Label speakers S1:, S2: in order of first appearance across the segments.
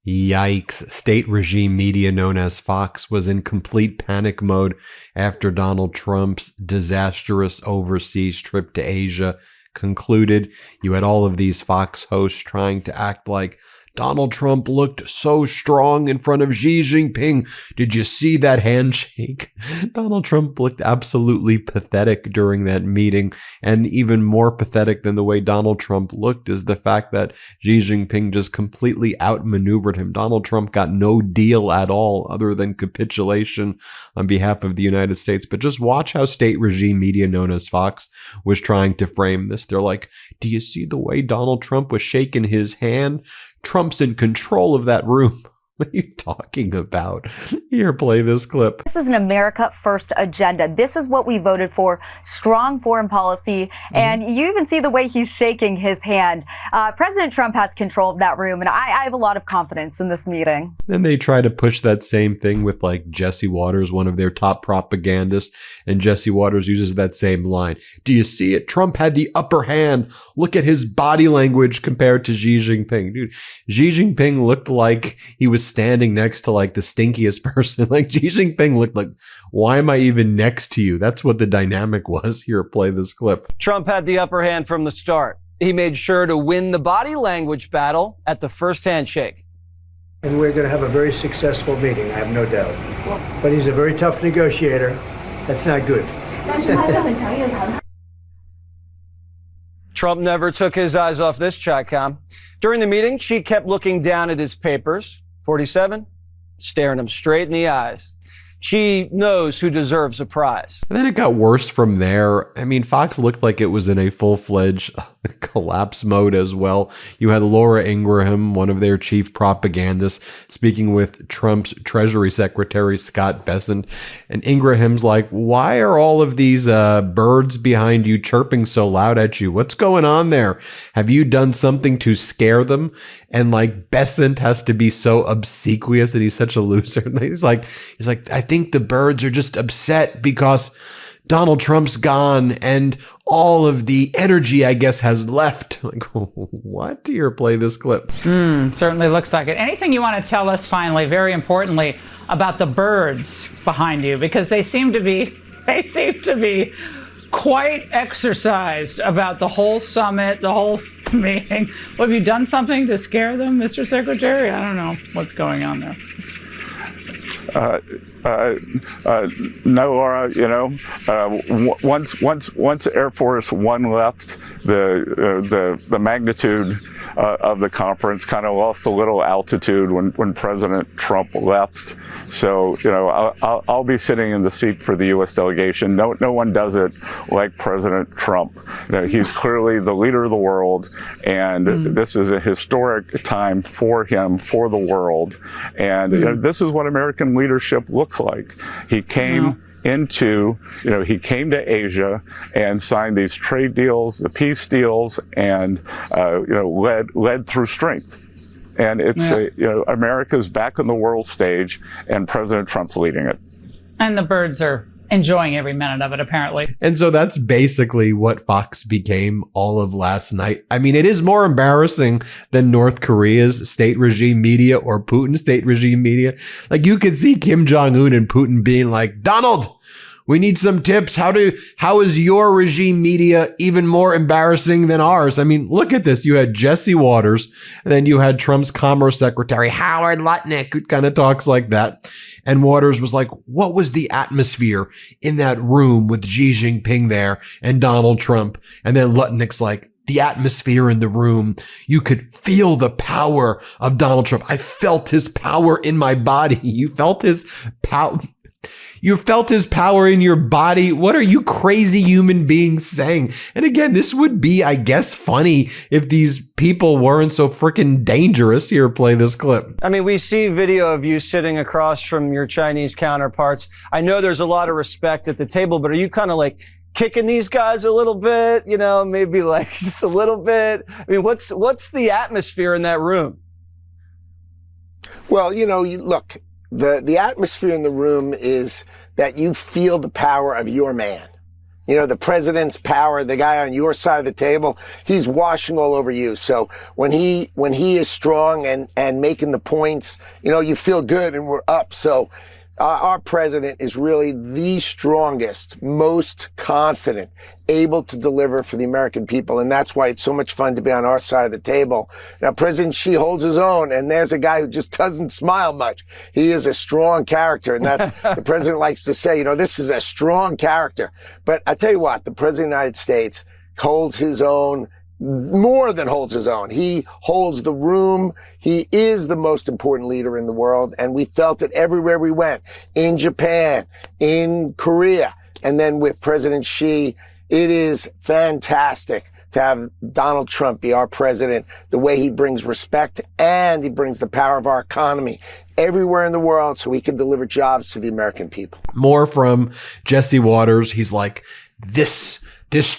S1: Yikes. State regime media known as Fox was in complete panic mode after Donald Trump's disastrous overseas trip to Asia concluded. You had all of these Fox hosts trying to act like Donald Trump looked so strong in front of Xi Jinping. Did you see that handshake? Donald Trump looked absolutely pathetic during that meeting. And even more pathetic than the way Donald Trump looked is the fact that Xi Jinping just completely outmaneuvered him. Donald Trump got no deal at all other than capitulation on behalf of the United States. But just watch how state regime media known as Fox was trying to frame this. They're like, do you see the way Donald Trump was shaking his hand? Trump's in control of that room. What are you talking about? Here, play this clip.
S2: This is an America First agenda. This is what we voted for, strong foreign policy. And you even see the way he's shaking his hand. President Trump has control of that room, and I have a lot of confidence in this meeting.
S1: Then they try to push that same thing with like Jesse Waters, one of their top propagandists. And Jesse Waters uses that same line. Do you see it? Trump had the upper hand. Look at his body language compared to Xi Jinping. Dude, Xi Jinping looked like he was standing next to like the stinkiest person. Like Xi Jinping looked like, why am I even next to you? That's what the dynamic was. Here, play this clip.
S3: Trump had the upper hand from the start. He made sure to win the body language battle at the first handshake.
S4: And we're going to have a very successful meeting, I have no doubt. But he's a very tough negotiator. That's not good.
S3: Trump never took his eyes off this chat-com. During the meeting, she kept looking down at his papers. 47, staring him straight in the eyes. She knows who deserves a prize.
S1: And then it got worse from there. I mean, Fox looked like it was in a full-fledged collapse mode as well. You had Laura Ingraham, one of their chief propagandists, speaking with Trump's Treasury Secretary, Scott Bessent. And Ingraham's like, why are all of these birds behind you chirping so loud at you? What's going on there? Have you done something to scare them? And like Bessent has to be so obsequious and he's such a loser. He's like, I think the birds are just upset because Donald Trump's gone and all of the energy, I guess, has left. Like, what? Here, play this clip.
S5: Certainly looks like it. Anything you want to tell us, finally, very importantly, about the birds behind you? Because they seem to be quite exercised about the whole summit, the whole meeting. Well, have you done something to scare them, Mr. Secretary? I don't know what's going on there.
S6: No, Laura, once Air Force One left, the magnitude of the conference kind of lost a little altitude when President Trump left. So, I'll be sitting in the seat for the U.S. delegation. No one does it like President Trump. He's clearly the leader of the world, and this is a historic time for him, for the world. And this is what American leadership looks like. He came he came to Asia and signed these trade deals, the peace deals, and led through strength. And it's America's back on the world stage, and President Trump's leading it.
S5: And the birds are enjoying every minute of it, apparently.
S1: And so that's basically what Fox became all of last night. I mean, it is more embarrassing than North Korea's state regime media or Putin's state regime media. Like, you could see Kim Jong-un and Putin being like, Donald, we need some tips. How is your regime media even more embarrassing than ours? I mean, look at this. You had Jesse Waters, and then you had Trump's Commerce Secretary, Howard Lutnick, who kind of talks like that. And Waters was like, what was the atmosphere in that room with Xi Jinping there and Donald Trump? And then Lutnick's like, the atmosphere in the room, you could feel the power of Donald Trump. I felt his power in my body. You felt his power. You felt his power in your body. What are you crazy human beings saying? And again, this would be, I guess, funny if these people weren't so freaking dangerous. Here, play this clip.
S3: I mean, we see video of you sitting across from your Chinese counterparts. I know there's a lot of respect at the table, but are you kind of like kicking these guys a little bit? Maybe like just a little bit. I mean, what's the atmosphere in that room?
S7: Well, look. The atmosphere in the room is that you feel the power of your man. You know, the president's power, the guy on your side of the table, he's washing all over you. So when he is strong and making the points, you know, you feel good and we're up. So our president is really the strongest, most confident, able to deliver for the American people. And that's why it's so much fun to be on our side of the table. Now, President Xi holds his own, and there's a guy who just doesn't smile much. He is a strong character, and that's the president likes to say, you know, this is a strong character. But I tell you what, the president of the United States holds his own, more than holds his own. He holds the room. He is the most important leader in the world. And we felt it everywhere we went, in Japan, in Korea, and then with President Xi. It is fantastic to have Donald Trump be our president, the way he brings respect and he brings the power of our economy everywhere in the world so we can deliver jobs to the American people.
S1: More from Jesse Waters. He's like, this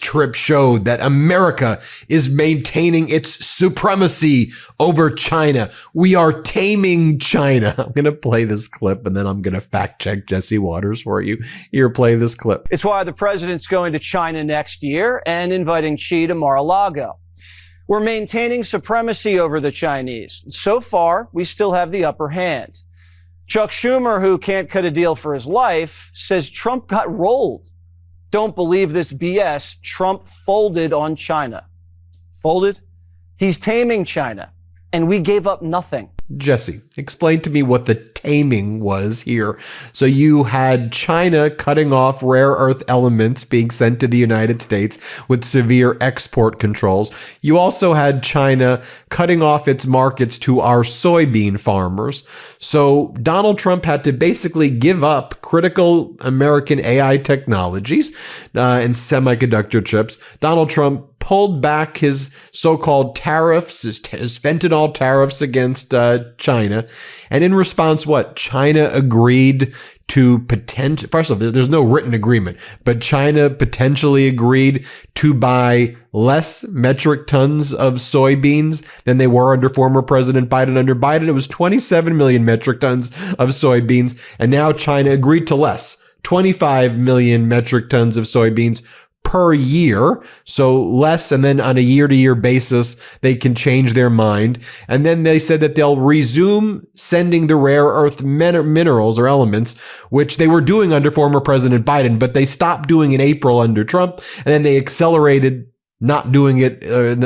S1: trip showed that America is maintaining its supremacy over China. We are taming China. I'm going to play this clip and then I'm going to fact check Jesse Waters for you. Here, play this clip.
S3: It's why the president's going to China next year and inviting Xi to Mar-a-Lago. We're maintaining supremacy over the Chinese. So far, we still have the upper hand. Chuck Schumer, who can't cut a deal for his life, says Trump got rolled. Don't believe this BS. Trump folded on China. Folded? He's taming China, and we gave up nothing.
S1: Jesse, explain to me what the taming was here. So you had China cutting off rare earth elements being sent to the United States with severe export controls. You also had China cutting off its markets to our soybean farmers. So Donald Trump had to basically give up critical American AI technologies and semiconductor chips. Donald Trump pulled back his so-called tariffs, his fentanyl tariffs against China. And in response, what? China agreed to first of all, there's no written agreement, but China potentially agreed to buy less metric tons of soybeans than they were under former President Biden. Under Biden, it was 27 million metric tons of soybeans. And now China agreed to less, 25 million metric tons of soybeans per year, so less, and then on a year-to-year basis, they can change their mind. And then they said that they'll resume sending the rare earth minerals or elements, which they were doing under former President Biden, but they stopped doing in April under Trump, and then they accelerated not doing it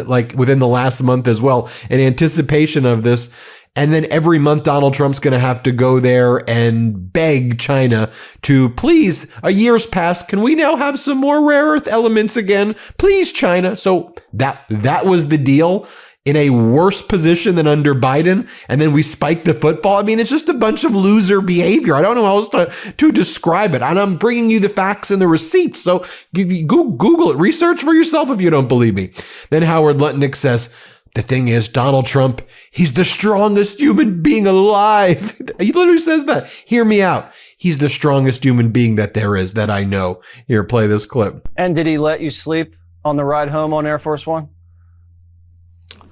S1: like within the last month as well, in anticipation of this. And then every month, Donald Trump's going to have to go there and beg China to please, a year's passed. Can we now have some more rare earth elements again? Please, China. So that was the deal, in a worse position than under Biden. And then we spiked the football. I mean, it's just a bunch of loser behavior. I don't know how else to describe it. And I'm bringing you the facts and the receipts. So Google it, research for yourself if you don't believe me. Then Howard Lutnick says, the thing is, Donald Trump, he's the strongest human being alive. He literally says that. Hear me out. He's the strongest human being that there is, that I know. Here, play this clip.
S3: And did he let you sleep on the ride home on Air Force One?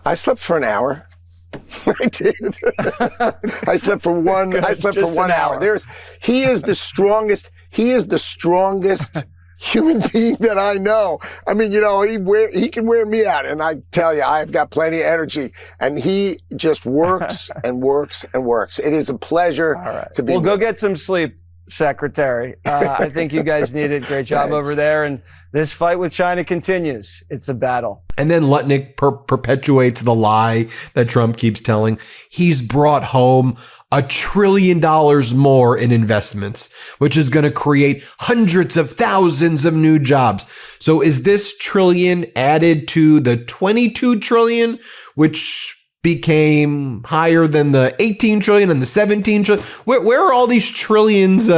S7: I slept for an hour. I did. I slept for one. I slept for 1 hour. He is the strongest. He is the strongest human being that I know. I mean, you know, he can wear me out, and I tell you, I've got plenty of energy, and he just works and works and works. It is a pleasure to be.
S3: Well, go get some sleep, Secretary. I think you guys need it. Great job over there, and this fight with China continues. It's a battle.
S1: And then Lutnick perpetuates the lie that Trump keeps telling. He's brought home $1 trillion more in investments, which is going to create hundreds of thousands of new jobs. So is this trillion added to the 22 trillion, which became higher than the 18 trillion and the 17 trillion? Where are all these trillions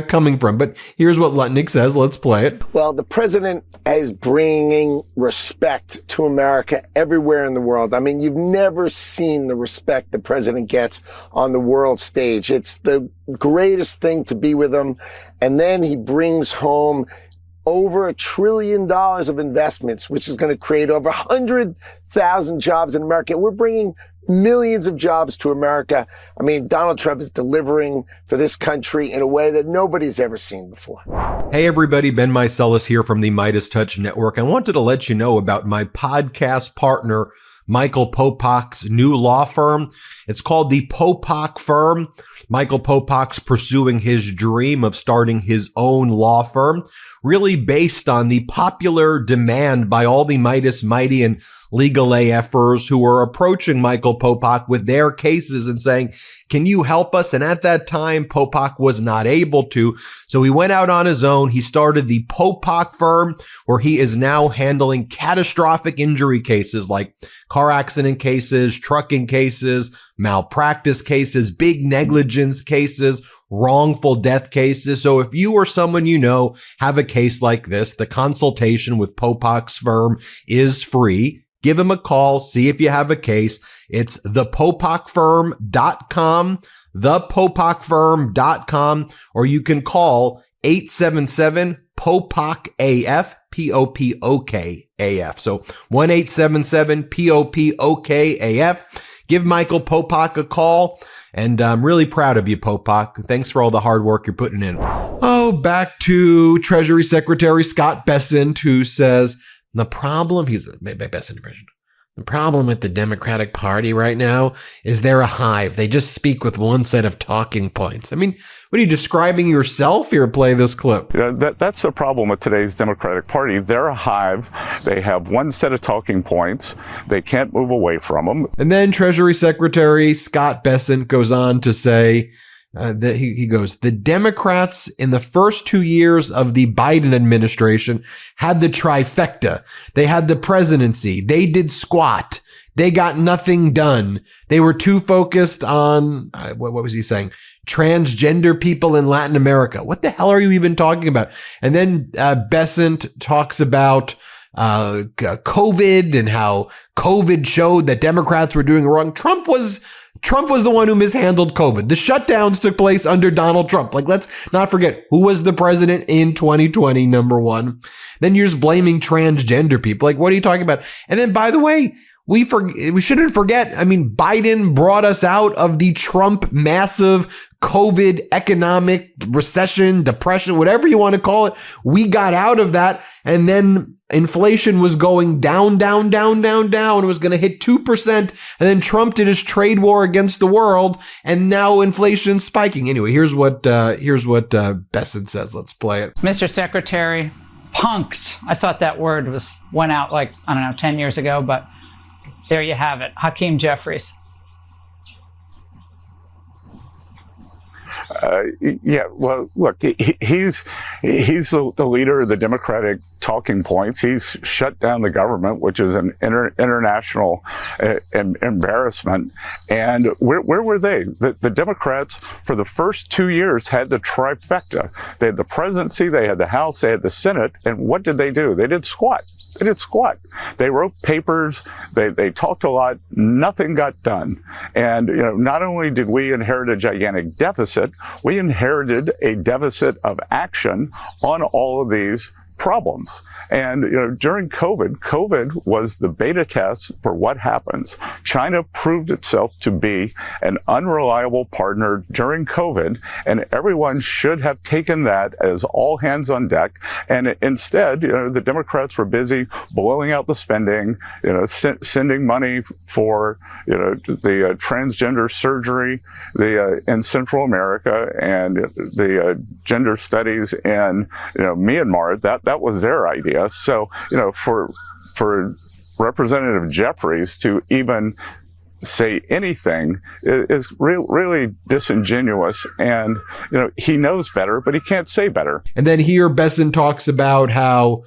S1: coming from? But here's what Lutnick says. Let's play it.
S7: Well, the president is bringing respect to America everywhere in the world. I mean, you've never seen the respect the president gets on the world stage. It's the greatest thing to be with him. And then he brings home over $1 trillion of investments, which is going to create over 100,000 jobs in America. We're bringing millions of jobs to America. I mean, Donald Trump is delivering for this country in a way that nobody's ever seen before.
S1: Hey everybody, Ben Meiselas here from the MeidasTouch Network. I wanted to let you know about my podcast partner, Michael Popak's new law firm. It's called the Popak Firm. Michael Popak's pursuing his dream of starting his own law firm, really based on the popular demand by all the Meidas Mighty and legal AFers who were approaching Michael Popak with their cases and saying, can you help us? And at that time, Popak was not able to. So he went out on his own. He started the Popak Firm, where he is now handling catastrophic injury cases like car accident cases, trucking cases, malpractice cases, big negligence cases, wrongful death cases. So if you or someone you know have a case like this, the consultation with Popak's firm is free. Give him a call. See if you have a case. It's thepopakfirm.com, thepopakfirm.com, or you can call 877-POPOK-AF, P-O-P-O-K-A-F. So 1-877-POPOK-AF. Give Michael Popak a call. And I'm really proud of you, Popak. Thanks for all the hard work you're putting in. Oh, back to Treasury Secretary Scott Bessent, who says, the problem, he's my best impression. The problem with the Democratic Party right now is they're a hive. They just speak with one set of talking points. I mean, what are you describing yourself here? Play this clip.
S6: That's the problem with today's Democratic Party. They're a hive. They have one set of talking points. They can't move away from them.
S1: And then Treasury Secretary Scott Bessent goes on to say, that he goes, the Democrats in the first 2 years of the Biden administration had the trifecta. They had the presidency. They did squat. They got nothing done. They were too focused on, what was he saying? Transgender people in Latin America. What the hell are you even talking about? And then Bessent talks about COVID and how COVID showed that Democrats were doing wrong. Trump was the one who mishandled COVID. The shutdowns took place under Donald Trump. Like, let's not forget who was the president in 2020, number one. Then you're just blaming transgender people. Like, what are you talking about? And then, by the way, we shouldn't forget, I mean, Biden brought us out of the Trump massive COVID economic recession, depression, whatever you want to call it. We got out of that. And then inflation was going down, down, down, down, down. It was going to hit 2%. And then Trump did his trade war against the world. And now inflation's spiking. Anyway, here's what Bessent says. Let's play it.
S5: Mr. Secretary, punked. I thought that word went out like, 10 years ago, but there you have it. Hakeem Jeffries.
S6: Yeah, well, look, he's the leader of the Democratic talking points. He's shut down the government, which is an international embarrassment. And where were they? The Democrats, for the first 2 years, had the trifecta. They had the presidency, they had the House, they had the Senate. And what did they do? They did squat. They did squat. They wrote papers. They talked a lot. Nothing got done. And, not only did we inherit a gigantic deficit, we inherited a deficit of action on all of these problems. And, during COVID was the beta test for what happens. China proved itself to be an unreliable partner during COVID, and everyone should have taken that as all hands on deck. And instead, the Democrats were busy blowing out the spending, sending money for, the transgender surgery, in Central America, and the gender studies in, Myanmar. That was their idea. So, for Representative Jeffries to even say anything is really disingenuous. And, he knows better, but he can't say better.
S1: And then here, Bessent talks about how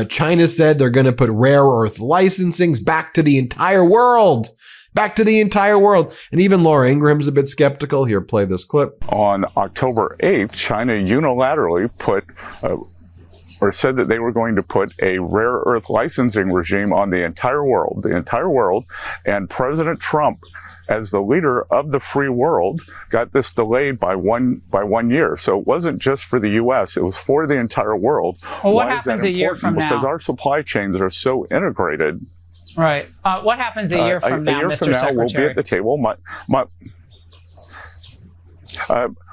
S1: China said they're going to put rare earth licensings back to the entire world. Back to the entire world. And even Laura Ingram's a bit skeptical. Here, play this clip.
S6: On October 8th, China unilaterally said that they were going to put a rare earth licensing regime on the entire world, and President Trump, as the leader of the free world, got this delayed by one year. So it wasn't just for the U.S., it was for the entire world.
S5: Well, what happens a year from now?
S6: Because our supply chains are so integrated.
S5: Right. What happens a year from now,
S6: a year
S5: Mr.
S6: from now,
S5: Secretary?
S6: we'll be at the table.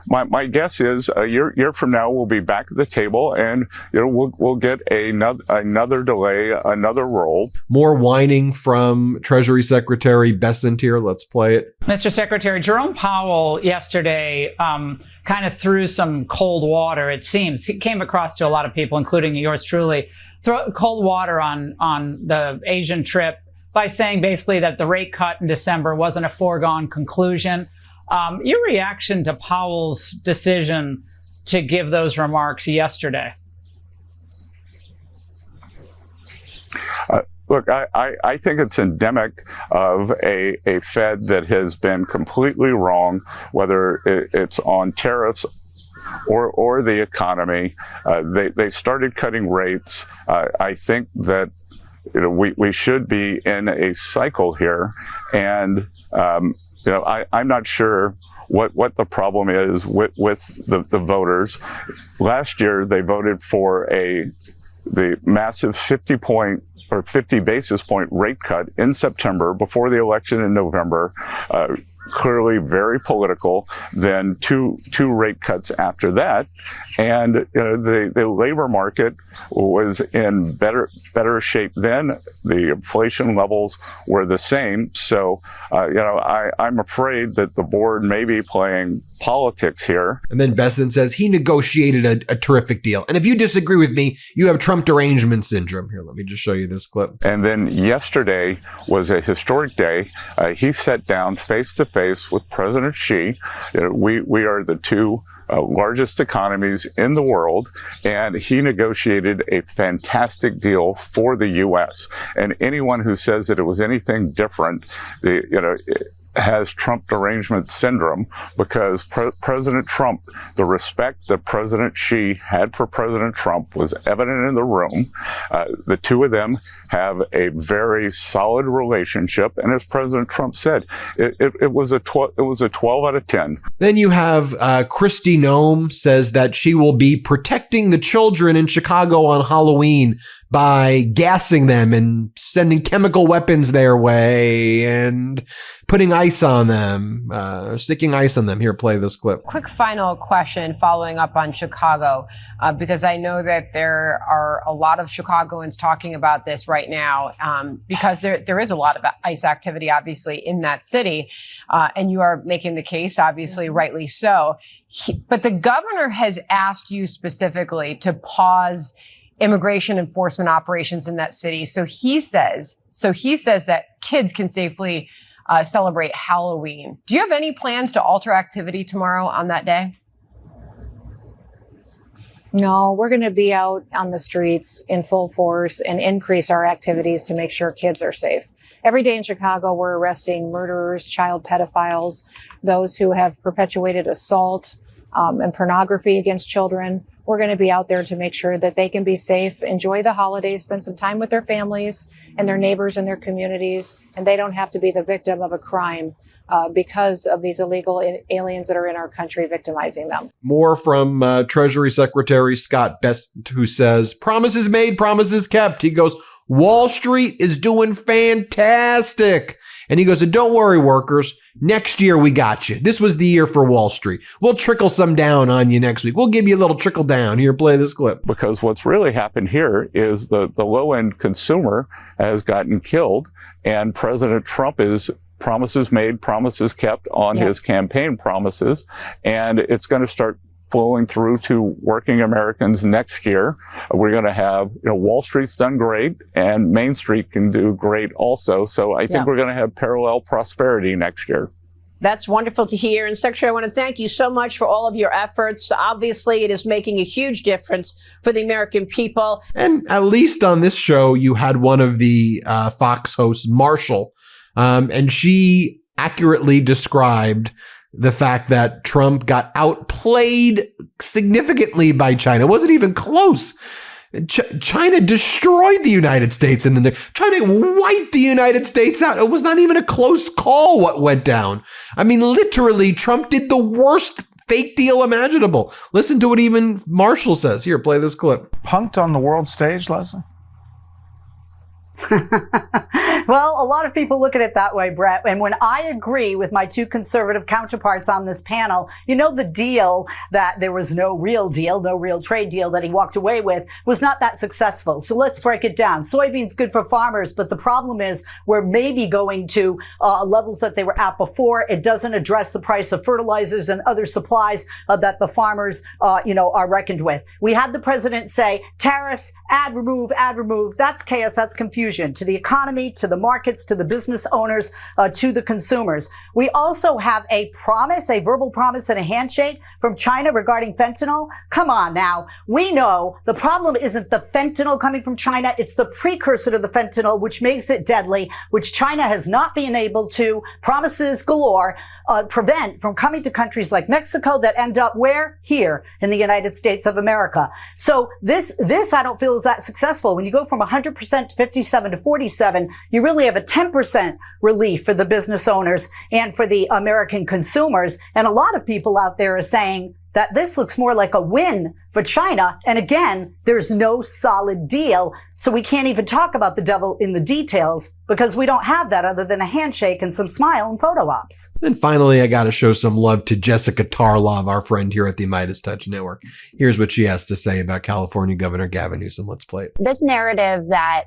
S6: My guess is a year from now we'll be back at the table, and we'll get another delay, another roll.
S1: More whining from Treasury Secretary Bessent here. Let's play it.
S5: Mr. Secretary, Jerome Powell yesterday kind of threw some cold water, it seems. He came across to a lot of people, including yours truly, throw cold water on the Asian trip by saying basically that the rate cut in December wasn't a foregone conclusion. Your reaction to Powell's decision to give those remarks yesterday?
S6: Look, I think it's endemic of a Fed that has been completely wrong, whether it's on tariffs or the economy. They started cutting rates. I think that we should be in a cycle here, and I'm not sure what the problem is with the voters. Last year, they voted for the massive 50 basis point rate cut in September before the election in November. Clearly very political. Then two rate cuts after that, and the labor market was in better shape then. The inflation levels were the same. So I'm afraid that the board may be playing politics here.
S1: And then Bessent says he negotiated a terrific deal. And if you disagree with me, you have Trump derangement syndrome. Here, let me just show you this clip.
S6: And then yesterday was a historic day. He sat down face to face with President Xi. We are the two largest economies in the world, and he negotiated a fantastic deal for the U.S. And anyone who says that it was anything different, has Trump derangement syndrome, because President Trump, the respect that President Xi had for President Trump was evident in the room. The two of them have a very solid relationship, and as President Trump said, it was a 12 out of 10.
S1: Then you have Kristi Noem says that she will be protecting the children in Chicago on Halloween by gassing them and sending chemical weapons their way and putting ice on them, sticking ice on them. Here, play this clip.
S8: Quick final question following up on Chicago, because I know that there are a lot of Chicagoans talking about this right now, because there is a lot of ICE activity, obviously, in that city. And you are making the case, obviously, rightly so. But the governor has asked you specifically to pause immigration enforcement operations in that city. So he says that kids can safely celebrate Halloween. Do you have any plans to alter activity tomorrow on that day?
S9: No, we're going to be out on the streets in full force and increase our activities to make sure kids are safe. Every day in Chicago, we're arresting murderers, child pedophiles, those who have perpetuated assault and pornography against children. We're going to be out there to make sure that they can be safe, enjoy the holidays, spend some time with their families and their neighbors and their communities, and they don't have to be the victim of a crime because of these illegal aliens that are in our country victimizing them.
S1: More from Treasury Secretary Scott Bessent, who says, promises made, promises kept. He goes, Wall Street is doing fantastic. And he goes, and don't worry, workers. Next year, we got you. This was the year for Wall Street. We'll trickle some down on you next week. We'll give you a little trickle down. Here, play this clip.
S6: Because what's really happened here is the low-end consumer has gotten killed, and President Trump is promises made, promises kept on his campaign promises, and it's going to start flowing through to working Americans next year. We're going to have, Wall Street's done great, and Main Street can do great also. So I think we're going to have parallel prosperity next year.
S10: That's wonderful to hear. And Secretary, I want to thank you so much for all of your efforts. Obviously, it is making a huge difference for the American people.
S1: And at least on this show, you had one of the Fox hosts, Marshall, and she accurately described the fact that Trump got outplayed significantly by China. It wasn't even close. China destroyed the United States China wiped the United States out. It was not even a close call what went down. I mean, literally, Trump did the worst fake deal imaginable. Listen to what even Marshall says. Here, play this clip.
S11: Punked on the world stage, Leslie? Well, a lot of people look at it that way, Brett. And when I agree with my two conservative counterparts on this panel, you know, the deal that there was no real deal, no real trade deal that he walked away with was not that successful. So let's break it down. Soybeans good for farmers, but the problem is we're maybe going to levels that they were at before. It doesn't address the price of fertilizers and other supplies that the farmers, are reckoned with. We had the president say tariffs, add, remove. That's chaos. That's confusion to the economy, to the markets, to the business owners, to the consumers. We also have a promise, a verbal promise and a handshake from China regarding fentanyl. Come on now. We know the problem isn't the fentanyl coming from China. It's the precursor to the fentanyl, which makes it deadly, which China has not been able to, promises galore, prevent from coming to countries like Mexico that end up where? Here in the United States of America. So this I don't feel is that successful. When you go from 100% to 57 to 47, you really have a 10% relief for the business owners and for the American consumers. And a lot of people out there are saying that this looks more like a win for China. And again, there's no solid deal. So we can't even talk about the devil in the details because we don't have that other than a handshake and some smile and photo ops.
S1: Then finally, I got to show some love to Jessica Tarlov, our friend here at the MeidasTouch Network. Here's what she has to say about California Governor Gavin Newsom. Let's play it.
S12: This narrative that,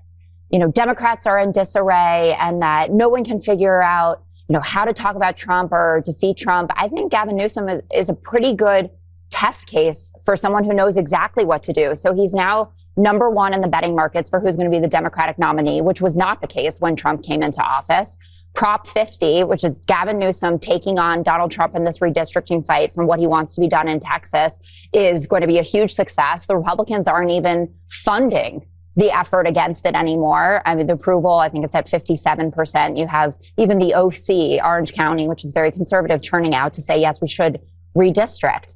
S12: Democrats are in disarray and that no one can figure out, how to talk about Trump or defeat Trump. I think Gavin Newsom is a pretty good test case for someone who knows exactly what to do. So he's now number one in the betting markets for who's going to be the Democratic nominee, which was not the case when Trump came into office. Prop 50, which is Gavin Newsom taking on Donald Trump in this redistricting fight from what he wants to be done in Texas, is going to be a huge success. The Republicans aren't even funding the effort against it anymore. I mean, the approval, I think it's at 57%. You have even the OC, Orange County, which is very conservative, turning out to say, yes, we should redistrict.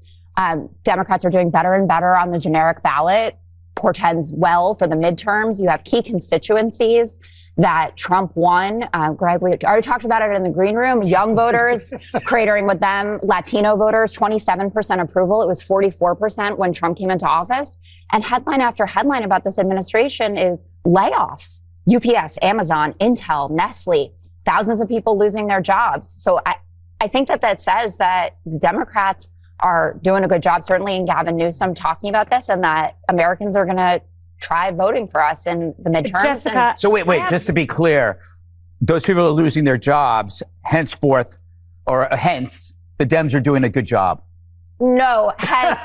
S12: Democrats are doing better and better on the generic ballot, portends well for the midterms. You have key constituencies that Trump won. Greg, we already talked about it in the green room. Young voters, cratering with them. Latino voters, 27% approval. It was 44% when Trump came into office. And headline after headline about this administration is layoffs. UPS, Amazon, Intel, Nestle, thousands of people losing their jobs. So I think that says that the Democrats are doing a good job, certainly in Gavin Newsom, talking about this, and that Americans are going to try voting for us in the midterms.
S13: Jessica, so wait, just to be clear, those people are losing their jobs, hence the Dems are doing a good job.
S12: No, hence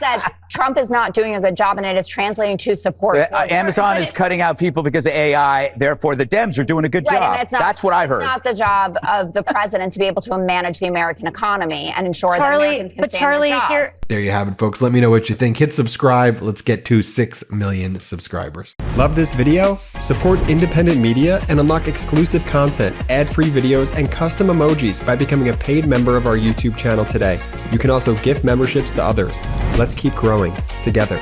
S12: that Trump is not doing a good job, and it is translating to support.
S13: Amazon is cutting out people because of AI. Therefore, the Dems are doing a good job.
S12: And it's not,
S13: that's what I heard.
S12: It's not the job of the president to be able to manage the American economy and ensure that Americans can stay in their jobs.
S1: There you have it, folks. Let me know what you think. Hit subscribe. Let's get to 6 million subscribers.
S14: Love this video? Support independent media and unlock exclusive content, ad-free videos, and custom emojis by becoming a paid member of our YouTube channel today. You can also gift memberships to others. Let's keep growing together.